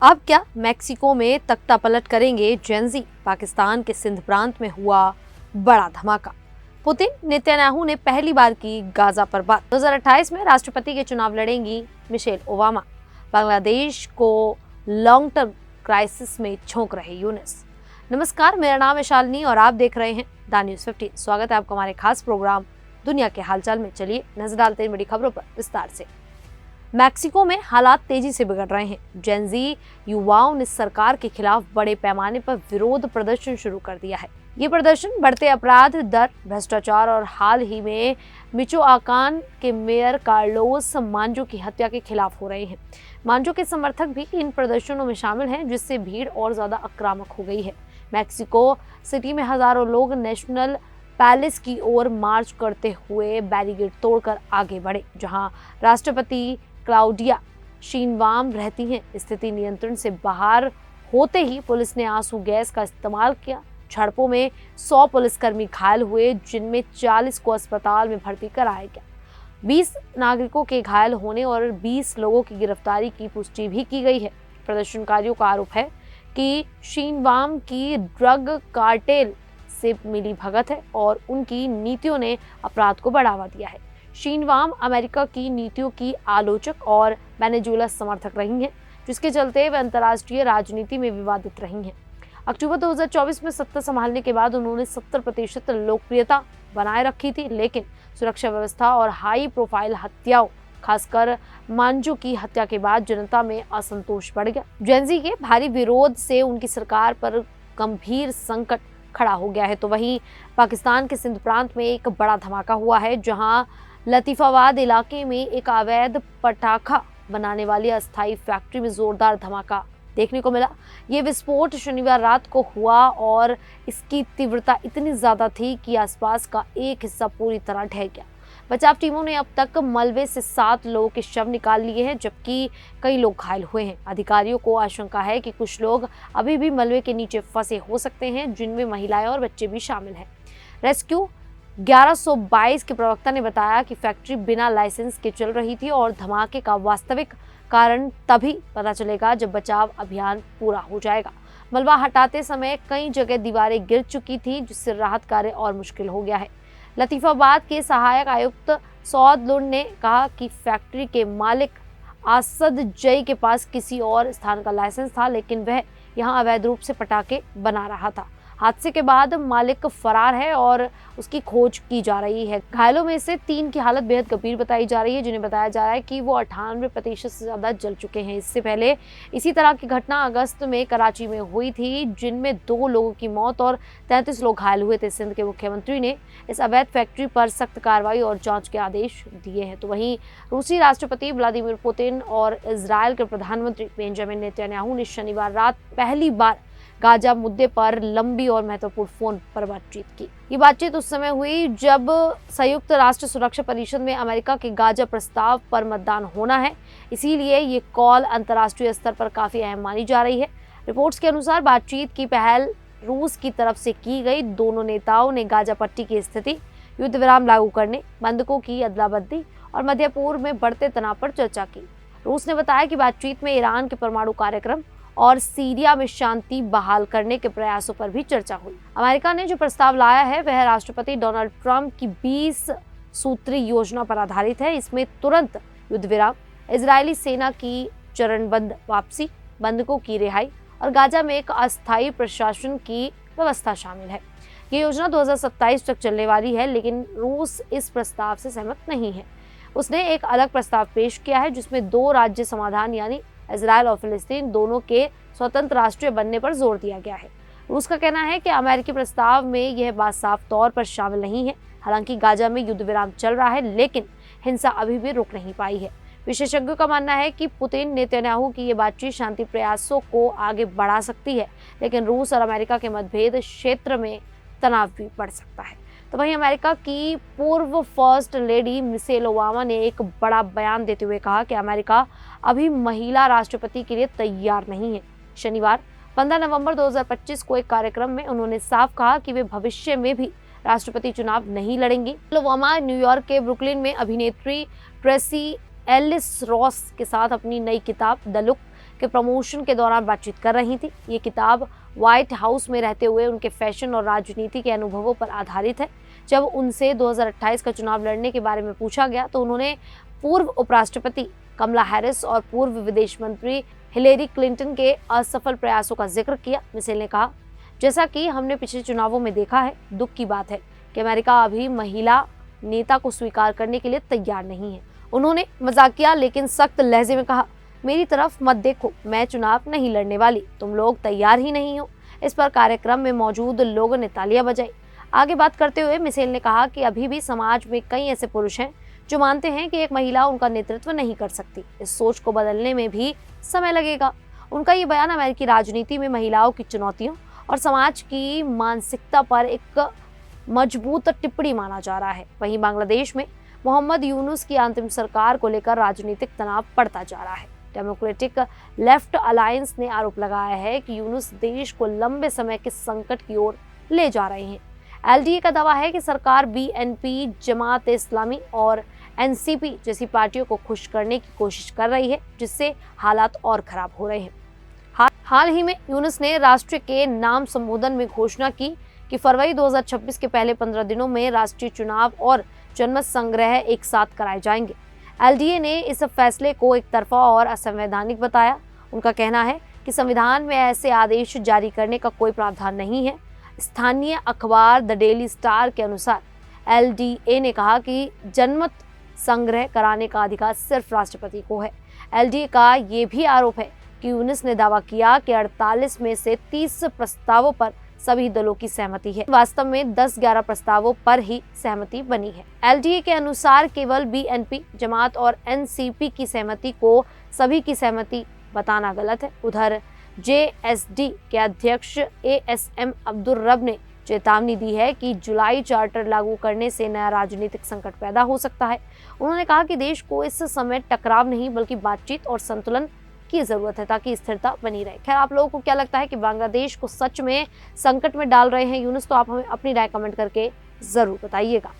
अब क्या मेक्सिको में तख्ता पलट करेंगे जेनजी? पाकिस्तान के सिंध प्रांत में हुआ बड़ा धमाका। पुतिन नेतन्याहू ने पहली बार की गाजा पर बात। 2028 में राष्ट्रपति के चुनाव लड़ेंगी मिशेल ओबामा। बांग्लादेश को लॉन्ग टर्म क्राइसिस में झोंक रहे यूनुस। नमस्कार, मेरा नाम है शालिनी और आप देख रहे हैं द न्यूज़ 15। स्वागत है आपका हमारे खास प्रोग्राम दुनिया के हालचाल में। चलिए नजर डालते हैं बड़ी खबरों पर विस्तार से। मैक्सिको में हालात तेजी से बिगड़ रहे हैं। जेनजी युवाओं ने सरकार के खिलाफ बड़े पैमाने पर विरोध प्रदर्शन शुरू कर दिया है। ये प्रदर्शन बढ़ते अपराध दर, भ्रष्टाचार और हाल ही में मिचोआकान के मेयर कार्लोस मांजो की हत्या के खिलाफ हो रहे हैं। मांजो के समर्थक भी इन प्रदर्शनों में शामिल हैं, जिससे भीड़ और ज्यादा आक्रामक हो गई है। मैक्सिको सिटी में हजारों लोग नेशनल पैलेस की ओर मार्च करते हुए बैरिकेड तोड़कर आगे बढ़े, जहां राष्ट्रपति क्लाउडिया शीनबाम रहती हैं। स्थिति नियंत्रण से बाहर होते ही पुलिस ने आंसू गैस का इस्तेमाल किया। झड़पों में 100 पुलिसकर्मी घायल हुए, जिनमें 40 को अस्पताल में भर्ती कराया गया। 20 नागरिकों के घायल होने और 20 लोगों की गिरफ्तारी की पुष्टि भी की गई है। प्रदर्शनकारियों का आरोप है कि शीनबाम की ड्रग कार्टेल से मिली भगत है और उनकी नीतियों ने अपराध को बढ़ावा दिया है। शीनबाम अमेरिका की नीतियों की आलोचक और वेनेजुएला समर्थक रही हैं, जिसके चलते वे अंतर्राष्ट्रीय राजनीति में विवादित रही हैं। अक्टूबर 2024 में सत्ता संभालने के बाद उन्होंने 70% लोकप्रियता बनाए रखी थी, लेकिन सुरक्षा व्यवस्था और हाई प्रोफाइल हत्याओं, खासकर मांजो की हत्या के बाद जनता में असंतोष बढ़ गया। जेनजी के भारी विरोध से उनकी सरकार पर गंभीर संकट खड़ा हो गया है। तो वहीं पाकिस्तान के सिंध प्रांत में एक बड़ा धमाका हुआ है, जहां लतीफाबाद इलाके में एक अवैध पटाखा बनाने वाली अस्थायी फैक्ट्री में जोरदार धमाका देखने को मिला। ये विस्फोट शनिवार रात को हुआ और इसकी तीव्रता इतनी ज्यादा थी कि आसपास का एक हिस्सा पूरी तरह ढह गया। बचाव टीमों ने अब तक मलबे से 7 लोगों के शव निकाल लिए हैं, जबकि कई लोग घायल हुए हैं। अधिकारियों को आशंका है कि कुछ लोग अभी भी मलबे के नीचे फंसे हो सकते हैं, जिनमें महिलाएं और बच्चे भी शामिल हैं। रेस्क्यू 1122 के प्रवक्ता ने बताया कि फैक्ट्री बिना लाइसेंस के चल रही थी और धमाके का वास्तविक कारण तभी पता चलेगा जब बचाव अभियान पूरा हो जाएगा। मलबा हटाते समय कई जगह दीवारें गिर चुकी थी, जिससे राहत कार्य और मुश्किल हो गया है। लतीफाबाद के सहायक आयुक्त सौद लुंड ने कहा कि फैक्ट्री के मालिक आसद जई के पास किसी और स्थान का लाइसेंस था, लेकिन वह यहां अवैध रूप से पटाखे बना रहा था। हादसे के बाद मालिक फरार है और उसकी खोज की जा रही है। घायलों में से 3 की हालत बेहद गंभीर बताई जा रही है, जिन्हें बताया जा रहा है कि वो 98% से ज्यादा जल चुके हैं। इससे पहले इसी तरह की घटना अगस्त में कराची में हुई थी, जिनमें 2 लोगों की मौत और 33 लोग घायल हुए थे। सिंध के मुख्यमंत्री ने इस अवैध फैक्ट्री पर सख्त कार्रवाई और जांच के आदेश दिए हैं। तो वहीं रूसी राष्ट्रपति व्लादिमीर पुतिन और इजरायल के प्रधानमंत्री बेंजामिन नेतन्याहू ने शनिवार रात पहली बार गाजा मुद्दे पर लंबी और महत्वपूर्ण फोन पर बातचीत की। ये बातचीत उस समय हुई जब संयुक्त राष्ट्र सुरक्षा परिषद में अमेरिका के गाजा प्रस्ताव पर मतदान होना है, इसीलिए ये कॉल अंतर्राष्ट्रीय स्तर पर काफी अहम मानी जा रही है। रिपोर्ट्स के अनुसार बातचीत की पहल रूस की तरफ से की गई। दोनों नेताओं ने गाजा पट्टी की स्थिति, युद्ध विराम लागू करने, बंधकों की अदला-बदली और मध्य पूर्व में बढ़ते तनाव पर चर्चा की। रूस ने बताया कि बातचीत में ईरान के परमाणु कार्यक्रम और सीरिया में शांति बहाल करने के प्रयासों पर भी चर्चा हुई। अमेरिका ने जो प्रस्ताव लाया है वह राष्ट्रपति डोनाल्ड ट्रंप की 20 सूत्री योजना पर आधारित है। इसमें तुरंत युद्ध विराम, इजरायली सेना की चरणबद्ध वापसी, बंधकों की रिहाई और गाजा में एक अस्थायी प्रशासन की व्यवस्था शामिल है। ये योजना 2027 तक चलने वाली है, लेकिन रूस इस प्रस्ताव से सहमत नहीं है। उसने एक अलग प्रस्ताव पेश किया है, जिसमें 2 राज्य समाधान यानी इजरायल और फिलिस्तीन दोनों के स्वतंत्र राष्ट्र बनने पर जोर दिया गया है। रूस का कहना है कि अमेरिकी प्रस्ताव में यह बात साफ तौर पर शामिल नहीं है। हालांकि गाजा में युद्ध विराम चल रहा है, लेकिन हिंसा अभी भी रुक नहीं पाई है। विशेषज्ञों का मानना है कि पुतिन नेतन्याहू की ये बातचीत शांति प्रयासों को आगे बढ़ा सकती है, लेकिन रूस और अमेरिका के मतभेद क्षेत्र में तनाव भी बढ़ सकता है। तो वहीं अमेरिका की पूर्व फर्स्ट लेडी मिशेल ओबामा ने एक बड़ा बयान देते हुए कहा कि अमेरिका अभी महिला राष्ट्रपति के लिए तैयार नहीं है। शनिवार 15 नवंबर 2025 को एक कार्यक्रम में उन्होंने साफ कहा कि वे भविष्य में भी राष्ट्रपति चुनाव नहीं लड़ेंगी। ओबामा न्यूयॉर्क के ब्रुकलिन में अभिनेत्री ट्रेसी एलिस रॉस के साथ अपनी नई किताब द लुक के प्रमोशन के दौरान बातचीत कर रही थी। ये किताब व्हाइट हाउस में रहते हुए उनके फैशन और राजनीति के अनुभवों पर आधारित है। जब उनसे 2028 का चुनाव लड़ने के बारे में पूछा गया तो उन्होंने पूर्व उपराष्ट्रपति कमला हैरिस और पूर्व विदेश मंत्री हिलेरी क्लिंटन के असफल प्रयासों का जिक्र किया। मिशेल ने कहा, जैसा कि हमने पिछले चुनावों में देखा है, दुख की बात है कि अमेरिका अभी महिला नेता को स्वीकार करने के लिए तैयार नहीं है। उन्होंने मजाकिया लेकिन सख्त लहजे में कहा, मेरी तरफ मत देखो, मैं चुनाव नहीं लड़ने वाली, तुम लोग तैयार ही नहीं हो। इस पर कार्यक्रम में मौजूद लोगों ने तालियां बजाई। आगे बात करते हुए मिशेल ने कहा कि अभी भी समाज में कई ऐसे पुरुष हैं जो मानते हैं कि एक महिला उनका नेतृत्व नहीं कर सकती। इस सोच को बदलने में भी समय लगेगा। उनका ये बयान अमेरिकी राजनीति में महिलाओं की चुनौतियों और समाज की मानसिकता पर एक मजबूत टिप्पणी माना जा रहा है। वहीं बांग्लादेश में मोहम्मद यूनुस की अंतिम सरकार को लेकर राजनीतिक तनाव बढ़ता जा रहा है। डेमोक्रेटिक लेफ्ट अलायंस ने आरोप लगाया है कि यूनुस देश को लंबे समय के संकट की ओर ले जा रहे हैं। एलडीए का दावा है कि सरकार बीएनपी, जमात इस्लामी और एनसीपी जैसी पार्टियों को खुश करने की कोशिश कर रही है, जिससे हालात और खराब हो रहे हैं। हाल ही में यूनुस ने राष्ट्र के नाम संबोधन में घोषणा की कि फरवरी 2026 के पहले 15 दिनों में राष्ट्रीय चुनाव और जनमत संग्रह एक साथ कराए जाएंगे। एलडीए ने इस फैसले को एक तरफा और असंवैधानिक बताया। उनका कहना है कि संविधान में ऐसे आदेश जारी करने का कोई प्रावधान नहीं है। स्थानीय अखबार द डेली स्टार के अनुसार एलडीए ने कहा कि जनमत संग्रह कराने का अधिकार सिर्फ राष्ट्रपति को है। एलडीए का ये भी आरोप है कि यूनुस ने दावा किया कि 48 में से 30 प्रस्तावों पर सभी दलों की सहमति है। वास्तव में 10-11 प्रस्तावों पर ही सहमति बनी है। एलडीए के अनुसार केवल बीएनपी, जमात और एनसीपी की सहमति को सभी की सहमति बताना गलत है। उधर जेएसडी के अध्यक्ष एएसएम अब्दुल रब ने चेतावनी दी है कि जुलाई चार्टर लागू करने से नया राजनीतिक संकट पैदा हो सकता है। उन्होंने कहा कि देश को इस समय टकराव नहीं बल्कि बातचीत और संतुलन की जरूरत है ताकि स्थिरता बनी रहे। खैर, आप लोगों को क्या लगता है कि बांग्लादेश को सच में संकट में डाल रहे हैं यूनुस? तो आप हमें अपनी राय कमेंट करके जरूर बताइएगा।